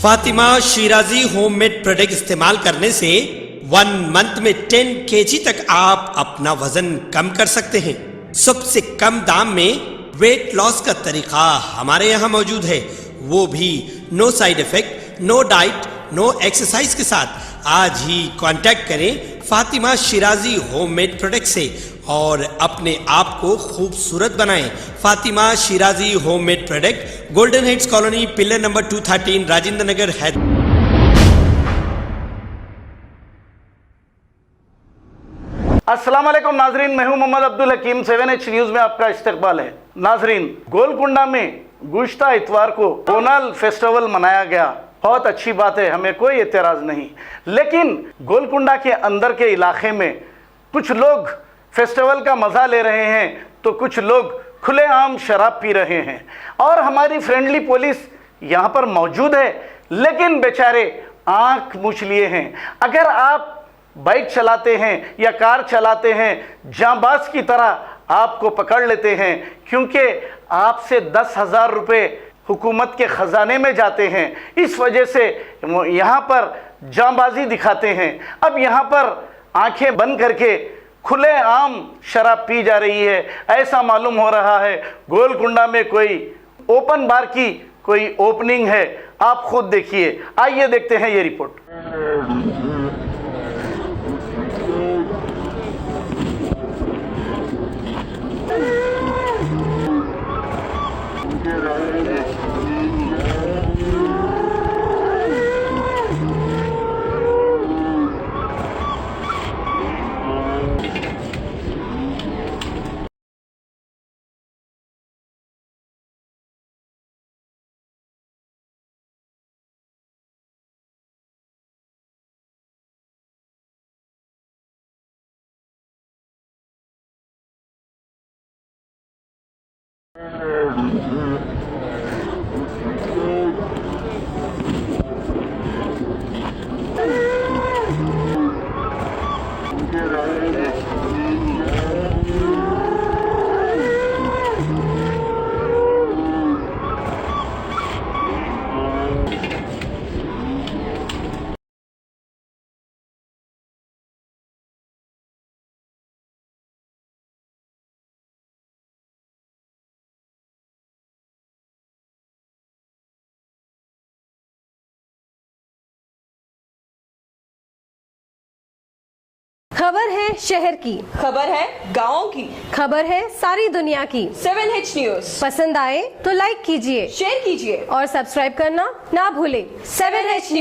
Fatima Shirazi homemade product इस्तेमाल करने से 1 मंथ में 10 kg तक आप अपना वजन कम कर सकते हैं। सबसे कम दाम में वेट लॉस का तरीका हमारे यहाँ मौजूद है, वो भी no side effect, no diet, no exercise के साथ। आज ही कांटेक्ट करें फातिमा शिराजी होममेड प्रोडक्ट से और अपने आप को खूबसूरत बनाएं। Fatima Shirazi homemade product, golden heads colony, pillar number 213, Rajendra Nagar, Hyderabad. अस्सलाम वालेकुम नाजरीन, मैं हूं मोहम्मद अब्दुल हकीम। 7H न्यूज़ में आपका इस्तकबाल है। नाजरीन, गोलकुंडा में गुज़श्ता इतवार को ओनल फेस्टिवल मनाया गया। बहुत अच्छी बात है, हमें कोई एतराज़ नहीं। लेकिन गोलकुंडा के अंदर के इलाके में कुछ लोग फेस्टिवल का मज़ा ले रहे हैं तो कुछ लोग खुलेआम शराब पी रहे हैं और हमारी फ्रेंडली पुलिस यहाँ पर मौजूद है, लेकिन बेचारे आँख मूछ लिए हैं। अगर आप बाइक चलाते हैं या कार चलाते हैं, जांबाज की तरह आपको पकड़ लेते हैं, क्योंकि आपसे 10,000 रुपये हुकूमत के ख़जाने में जाते हैं। इस वजह से यहाँ पर जांबाजी दिखाते हैं। अब यहाँ पर आंखें बंद करके खुलेआम शराब पी जा रही है। ऐसा मालूम हो रहा है गोलकुंडा में कोई ओपन बार की कोई ओपनिंग है। आप खुद देखिए, आइए देखते हैं ये रिपोर्ट। खबर है शहर की, खबर है गाँव की, खबर है सारी दुनिया की। 7H न्यूज़ पसंद आए तो लाइक कीजिए, शेयर कीजिए और सब्सक्राइब करना ना भूलें। 7H news.